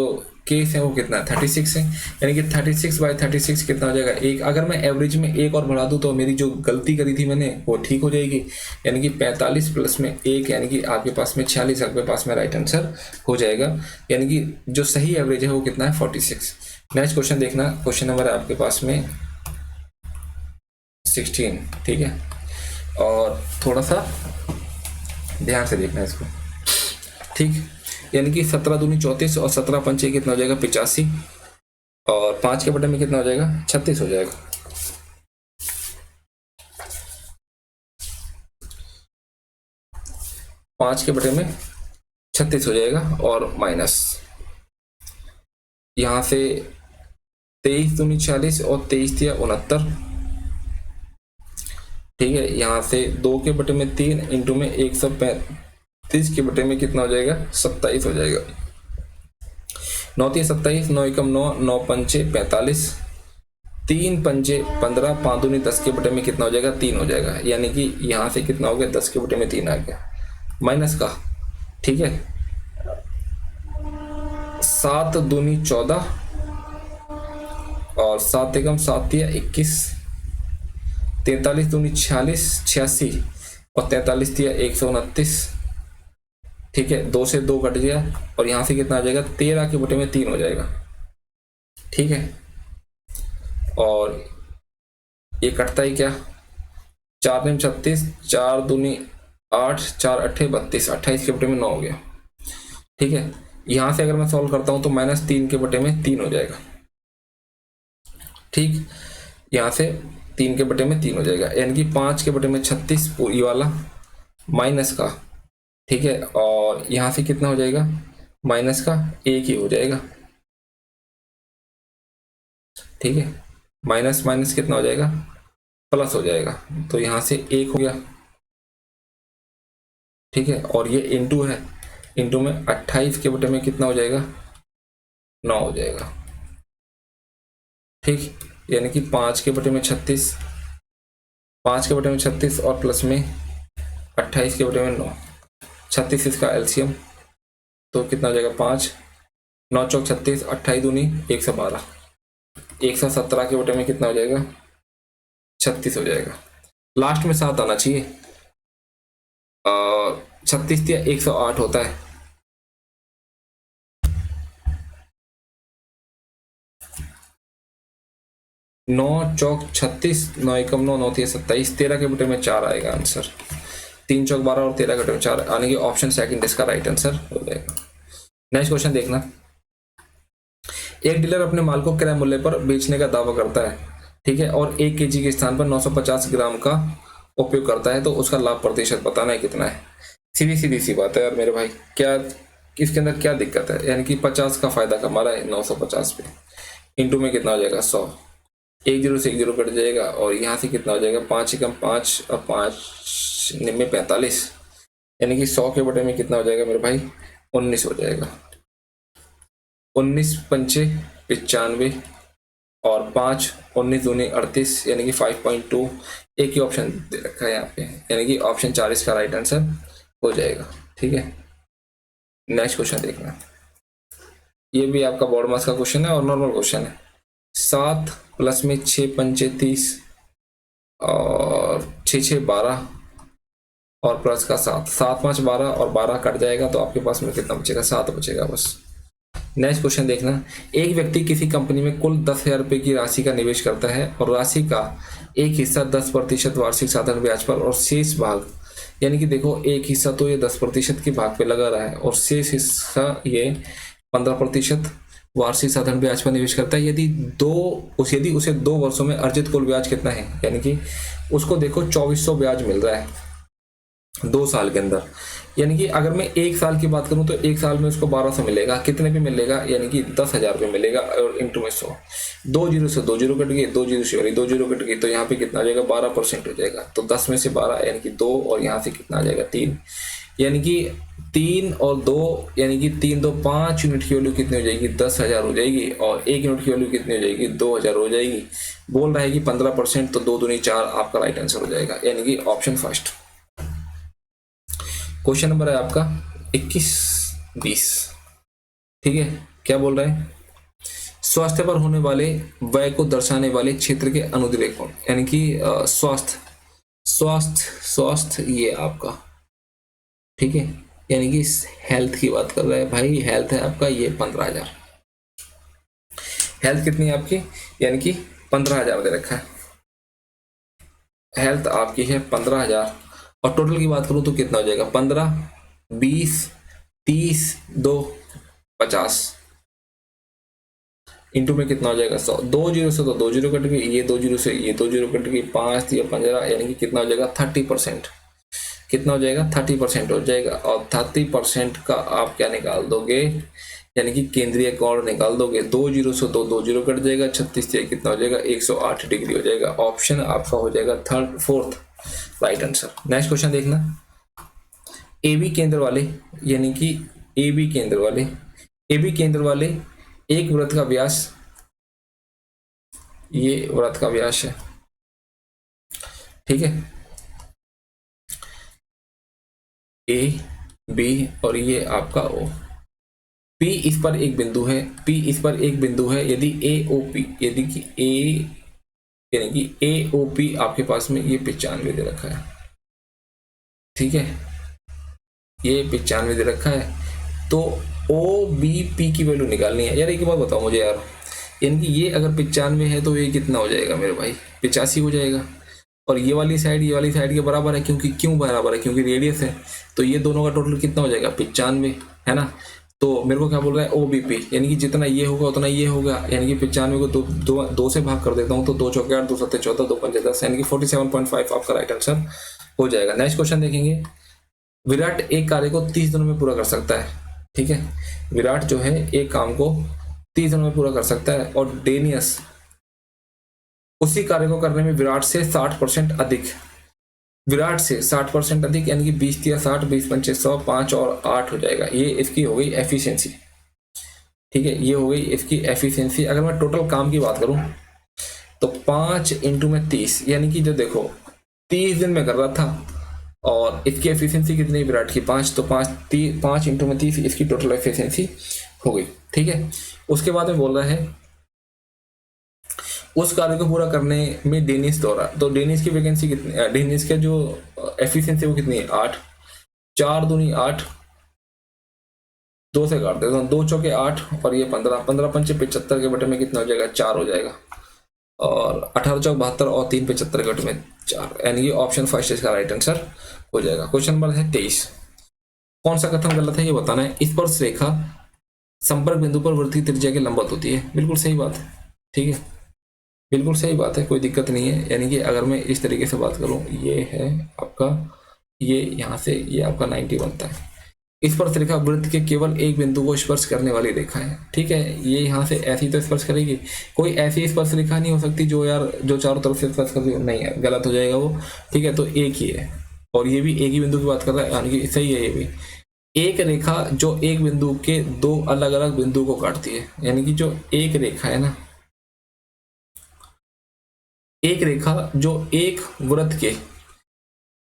केस है वो कितना है 36 है, यानी कि 36/36 कितना हो जाएगा एक। अगर मैं एवरेज में एक और बढ़ा दूं तो मेरी जो गलती करी थी मैंने वो ठीक हो जाएगी, यानी कि 45 प्लस में 1, यानी कि आपके पास में 46 आपके पास में राइट आंसर हो जाएगा, यानी कि जो सही एवरेज है वो कितना है 46। नेक्स्ट क्वेश्चन देखना, क्वेश्चन नंबर है आपके पास में 16, ठीक है, और थोड़ा सा ध्यान से देखना है इसको, ठीक, यानी कि 17 दूनी 34 और 17 पंचे कितना हो जाएगा 85, और 5 के बटे में कितना हो जाएगा 36 हो जाएगा। पाँच के बटे में 36 हो जाएगा, और माइनस यहाँ से 23 दूनी 40 और 23 दिया 69, ठीक है, यहाँ से 2 के बटे में 3 इंटू में 135 के बटे में कितना हो जाएगा 27 हो जाएगा। 9 3 27, 9 एकम 9, 9 पंचे 45, 3 पंचे 15, 5 दूनी 10 के बटे में कितना हो जाएगा 3 हो जाएगा, यानी कि यहाँ से कितना हो गया 10 के बटे में 3 आ गया माइनस का, ठीक है। 7 दूनी 14, और 7 एकम 7 दिया 21, 43 दूनी 46 86, और 43 दिया 129, ठीक है, 2 से 2 कट गया, और यहां से कितना आ जाएगा 13 के बटे में 3 हो जाएगा, ठीक है, और ये कटता ही क्या 4 दूनी 36, 4 दूनी 8, 4 अट्ठे 32, 28 के बटे में 9 हो गया, ठीक है। यहां से अगर मैं सॉल्व करता हूं तो -3 के बटे में 3 हो जाएगा, ठीक, यहां से 3 के बटे में 3 हो जाएगा, यानी कि 5 के बटे में 36 ये वाला माइनस का, ठीक है, और यहां से कितना हो जाएगा माइनस का 1 ही हो जाएगा, ठीक है, माइनस माइनस कितना हो जाएगा प्लस हो जाएगा, तो यहां से 1 हो गया, ठीक है, और ये इंटू है, इंटू में 28 के बटे में कितना हो जाएगा 9 हो जाएगा, ठीक, यानी कि 5 के बटे में 36, 5 के बटे में 36 और प्लस में 28 के बटे में 9, 36 इसका एलसीएम तो कितना हो जाएगा 5, 9 चौक 36, 28 दूनी 112, 117 के बटे में कितना हो जाएगा 36 हो जाएगा, लास्ट में 7 आना चाहिए, 36 दिया 108 होता है, नौ चौक 36, 9 एकम 9, 9 3 27, 13 के बटे में 4 आएगा आंसर, 3 चौक 12 और 13 के बटे में 4 आने की ऑप्शन सेकंड इसका राइट आंसर हो जाएगा। नेक्स्ट क्वेश्चन देखना, एक डीलर अपने माल को क्रय मूल्य पर बेचने का दावा करता है, ठीक है, और 1 केजी के स्थान पर 950 ग्राम का उपयोग करता है, तो उसका लाभ प्रतिशत बताना है कितना है। सीधी सी बात है यार मेरे भाई, क्या इसके अंदर क्या दिक्कत है, यानी कि 50 का फायदा कमा रहा है 950 पे, इंटू में कितना हो जाएगा 100, 1 0 से 1 0 कट जाएगा, और यहाँ से कितना हो जाएगा 5 एकम 5 और 5 निम्न 45, यानी कि 100 के बटे में कितना हो जाएगा मेरे भाई 19 हो जाएगा, 19 पंचे 95, और 5 19 दूनी 38, यानी कि 5.2, एक ही ऑप्शन दे रखा है यहाँ पे, यानी कि ऑप्शन 4 इसका राइट आंसर हो जाएगा। ठीक है, नेक्स्ट क्वेश्चन देखना। ये भी आपका बोर्ड मास का क्वेश्चन है और नॉर्मल क्वेश्चन है। 7 प्लस में 6 पंचे 30 और 6 6 12 और प्लस का 7, 7 5 12 और 12 कट जाएगा तो आपके पास में कितना बचेगा? 7 बचेगा बस। नेक्स्ट क्वेश्चन देखना। एक व्यक्ति किसी कंपनी में कुल 10,000 रुपये की राशि का निवेश करता है और राशि का एक हिस्सा 10% वार्षिक साधारण ब्याज पर और शेष भाग, यानी कि देखो एक हिस्सा तो ये 10% के भाग पे लगा रहा है और शेष हिस्सा ये 15% वार्षिक साधारण ब्याज पर निवेश करता है। यदि उसे 2 वर्षों में अर्जित कुल ब्याज कितना है, यानी कि उसको देखो 2400 ब्याज मिल रहा है 2 साल के अंदर। यानी कि अगर मैं 1 साल की बात करूं तो 1 साल में उसको 1200 मिलेगा, कितने पे मिलेगा? यानी कि 10,000 रुपये मिलेगा और इंटू में 100। 2 जीरो से 2 जीरो कट गए, 2 जीरो से 2 जीरो कट गई, तो यहाँ पे कितना आ जाएगा? 12% हो जाएगा। तो 10 में से 12 यानी कि 2 और यहाँ से कितना आ जाएगा? 3। यानी कि 3 और 2 यानी कि 3 2 5 यूनिट की वैल्यू कितनी हो जाएगी? 10,000 हो जाएगी और 1 यूनिट की वैल्यू कितनी हो जाएगी? 2,000 हो जाएगी। बोल रहा है कि 15%, तो 2 दूनी 4 आपका राइट आंसर हो जाएगा, यानी कि ऑप्शन फर्स्ट। क्वेश्चन नंबर है आपका 21-20। ठीक है, क्या बोल रहे हैं? स्वास्थ्य पर होने वाले व्यय को दर्शाने वाले क्षेत्र के अनुदिरेक कोण, यानी कि स्वास्थ्य ये आपका, ठीक है, यानी कि हेल्थ की बात कर रहा है भाई। हेल्थ है आपका ये 15,000। हेल्थ कितनी है आपकी? यानी कि 15,000 दे रखा है। हेल्थ आपकी है 15,000 और टोटल की बात करूं तो कितना हो जाएगा? 15 20 30 2 50 इंटू में कितना हो जाएगा? 100। 2 जीरो से तो 2 जीरो कट गई, ये 2 जीरो से ये 2 जीरो कट गई, 5 या 15, यानी कि कितना हो जाएगा? 30%। कितना हो जाएगा? 30% हो जाएगा। और 30% का आप क्या निकाल दोगे? यानी कि केंद्रीय कोण निकाल दोगे। 2 जीरो से 2 जीरो कट जाएगा, 36 से कितना हो जाएगा? 108 डिग्री हो जाएगा। ऑप्शन आपका हो जाएगा fourth right answer. Next question देखना। AB केंद्र वाले, यानी कि AB केंद्र वाले एक वृत्त का व्यास, ये वृत्त का व्यास है, ठीक है, A B और ये आपका O। P इस पर एक बिंदु है। यदि AOP, यानी कि AOP आपके पास में ये 95 दे रखा है, ठीक है, ये 95 दे रखा है, तो OBP की वैल्यू निकालनी है। यार एक बात बताओ मुझे यार, यानी कि ये अगर 95 है तो ये कितना हो जाएगा मेरे भाई? 85 हो जाएगा। और ये वाली साइड के बराबर है, क्यों बराबर है? क्योंकि रेडियस है। तो ये दोनों का टोटल कितना हो जाएगा? 95, है ना। तो मेरे को क्या बोल रहा है? OBP, यानी कि जितना ये होगा उतना ये होगा, यानी कि 95 को 2 से भाग कर देता हूँ तो 2 चौके 8, 2 सत्ते 14, 2 पंजे 10, यानी कि 47.5 आपका राइट आंसर हो जाएगा। नेक्स्ट क्वेश्चन देखेंगे। विराट एक कार्य को 30 दिनों में पूरा कर सकता है, ठीक है। विराट जो है एक काम को 30 दिनों में पूरा कर सकता है और डेनियस उसी कार्य को करने में विराट से 60% अधिक, यानी कि 20 या 60, 20 पंचे 100, 5 और 8 हो जाएगा। ये इसकी हो गई एफिशिएंसी, ठीक है, ये हो गई इसकी एफिशिएंसी। अगर मैं टोटल काम की बात करूं तो 5 इंटू में 30, यानी कि जो देखो 30 दिन में कर रहा था और इसकी एफिशिएंसी कितनी? विराट की 5, तो 5 इंटू में 30 इसकी टोटल एफिशिएंसी हो गई, ठीक है। उसके बाद में बोल रहा है उस कार्य को पूरा करने में डेनिस दौरा, तो डेनिस की वैकेंसी कितनी, डेनिस का जो एफिशिएंसी वो कितनी है? 8, 4 दूनी 8, 2 से काट देता हूँ, 2 चौके 8 और ये 15, 15 पंचे 75 के बटे में कितना हो जाएगा? 4 हो जाएगा। और 18 चौक 72 और 3 75 के बटे में 4, यानी कि ऑप्शन फर्स्ट इसका राइट आंसर हो जाएगा। क्वेश्चन नंबर है 23। कौन सा कथन गलत है ये बताना है। स्पर्श रेखा संपर्क बिंदु पर वृत्त की त्रिज्या के लंबवत होती है। बिल्कुल सही बात है, ठीक है, बिल्कुल सही बात है, कोई दिक्कत नहीं है। यानी कि अगर मैं इस तरीके से बात करूं, ये है आपका, ये यहाँ से ये आपका 90 बनता है। स्पर्श रेखा वृत्त के केवल एक बिंदु को स्पर्श करने वाली रेखा है, ठीक है। ये यहाँ से ऐसी तो स्पर्श करेगी, कोई ऐसी स्पर्श रेखा नहीं हो सकती जो चारों तरफ से स्पर्श करती, नहीं है, गलत हो जाएगा वो, ठीक है। तो एक ही है और ये भी एक ही बिंदु की बात कर रहा है, यानी कि सही है। ये भी एक रेखा जो एक बिंदु के 2 अलग अलग बिंदु को काटती है, यानी कि जो एक रेखा है ना, एक रेखा जो एक वृत्त के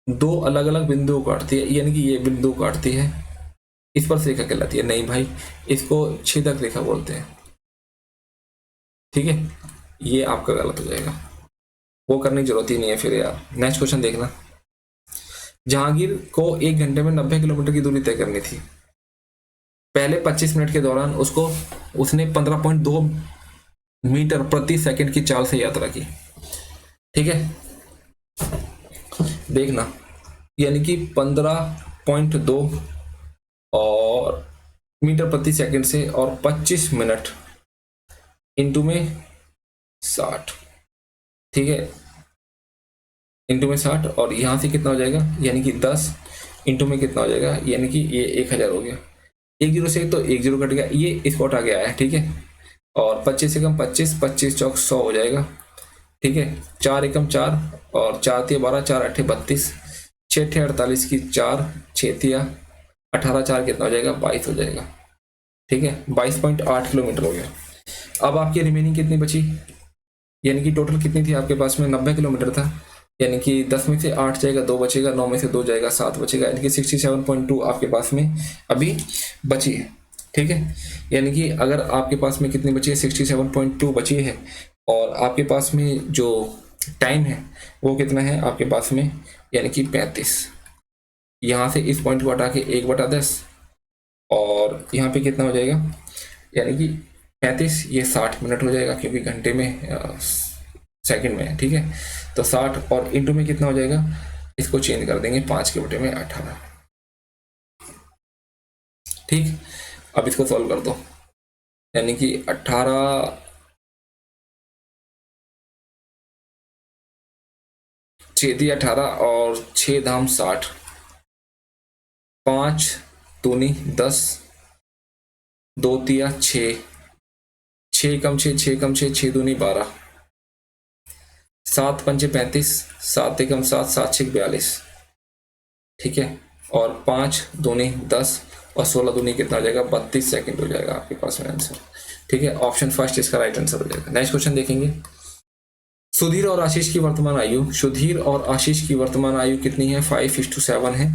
2 अलग अलग बिंदु काटती है, यानी कि ये बिंदु काटती है, स्पर्श रेखा कहलाती है। नहीं भाई, इसको छेदक रेखा बोलते हैं। ठीक है, ये आपका गलत हो जाएगा, वो करने की जरूरत ही नहीं है फिर यार। नेक्स्ट क्वेश्चन देखना। जहांगीर को 1 घंटे में 90 किलोमीटर की दूरी तय करनी थी। पहले 25 मिनट के दौरान उसने 15.2 मीटर प्रति सेकंड की चाल से यात्रा की। ठीक है, देखना, यानी कि 15.2 और मीटर प्रति सेकंड से, और 25 मिनट इंटू में 60। ठीक है, इंटू में 60, और यहाँ से कितना हो जाएगा, यानी कि 10 इंटू में कितना हो जाएगा, यानी कि ये 1000 हो गया। 1 जीरो से तो 1 जीरो कट गया, ये स्पॉट आगे आया है। ठीक है, और 25 से कम 25, 25 चौक 100 हो जाएगा। ठीक है, 4 एकम 4, और 4 तिया 12, 4 8 32, 6 8 48 की 4, 6 तिया 18, 4 कितना हो जाएगा, 22 हो जाएगा। ठीक है, 22.8 किलोमीटर हो गया। अब आपकी रिमेनिंग कितनी बची, यानी कि टोटल कितनी थी आपके पास में, 90 किलोमीटर था, यानी कि 10 में से 8 जाएगा, 2 बचेगा, 9 में से 2 जाएगा, 7 बचेगा, यानी कि 67.2 आपके पास में अभी बची है। ठीक है, यानी कि अगर आपके पास में कितनी बची है, 67.2 बची है, और आपके पास में जो टाइम है वो कितना है आपके पास में, यानी कि 35। यहाँ से इस पॉइंट को हटा के 1/10, और यहाँ पे कितना हो जाएगा, यानी कि 35, ये 60 मिनट हो जाएगा, क्योंकि घंटे में सेकंड में है। ठीक है, तो 60 और इंटू में कितना हो जाएगा, इसको चेंज कर देंगे 5/18। ठीक, अब इसको सॉल्व कर दो, यानी कि 18 6 18 और 6 धाम 60, 5 दूनी 10, 2 तिया 6, 6 कम 6, 6 कम 6, 6 दूनी 12, 7 पंचे 35, 7 एकम 7, 7 6 42। ठीक है, और 5 दूनी 10, और 16 दूनी कितना हो जाएगा, 32 सेकंड हो जाएगा आपके पास में आंसर। ठीक है, ऑप्शन फर्स्ट इसका राइट आंसर हो जाएगा। नेक्स्ट क्वेश्चन देखेंगे। सुधीर और आशीष की वर्तमान आयु, सुधीर और आशीष की वर्तमान आयु कितनी है, 5:7 है।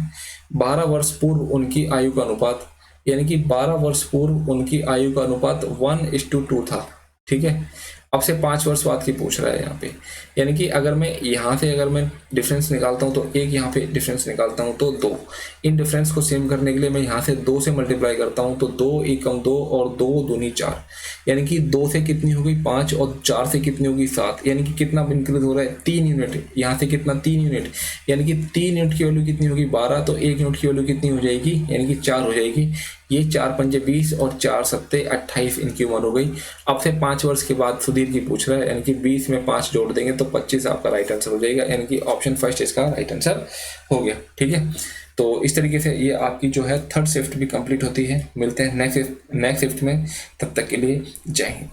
12 वर्ष पूर्व उनकी आयु का अनुपात, यानी कि 12 वर्ष पूर्व उनकी आयु का अनुपात 1:2 था। ठीक है, अब से 5 वर्ष बाद की पूछ रहा है यहाँ पे, यानी कि अगर मैं यहाँ से अगर मैं डिफरेंस निकालता हूँ तो 1, यहाँ पे डिफरेंस निकालता हूँ तो 2। इन डिफरेंस को सेम करने के लिए मैं यहाँ से 2 से मल्टीप्लाई करता हूँ, तो 2 एकम 2 और 2 दूनी 4, यानी कि 2 से कितनी हो गई 5, और 4 से कितनी होगी 7, यानी कि कितना इंक्रीज हो रहा है, 3 यूनिट। यहाँ से कितना, 3 यूनिट, यानी कि 3 यूनिट की वैल्यू कितनी होगी 12, तो 1 यूनिट की वैल्यू कितनी हो जाएगी, यानी कि 4 हो जाएगी। ये 4 पंजे 20 और 4 सत्ते 28 इनकी उम्र हो गई। अब से 5 वर्ष के बाद सुधीर की पूछ रहा है, यानी कि 20 में 5 जोड़ देंगे तो 25 आपका राइट आंसर हो जाएगा, यानी कि ऑप्शन फर्स्ट इसका राइट आंसर हो गया। ठीक है, तो इस तरीके से ये आपकी जो है थर्ड शिफ्ट भी कंप्लीट होती है। मिलते हैं नेक्स्ट शिफ्ट में, तब तक के लिए जय हिंद।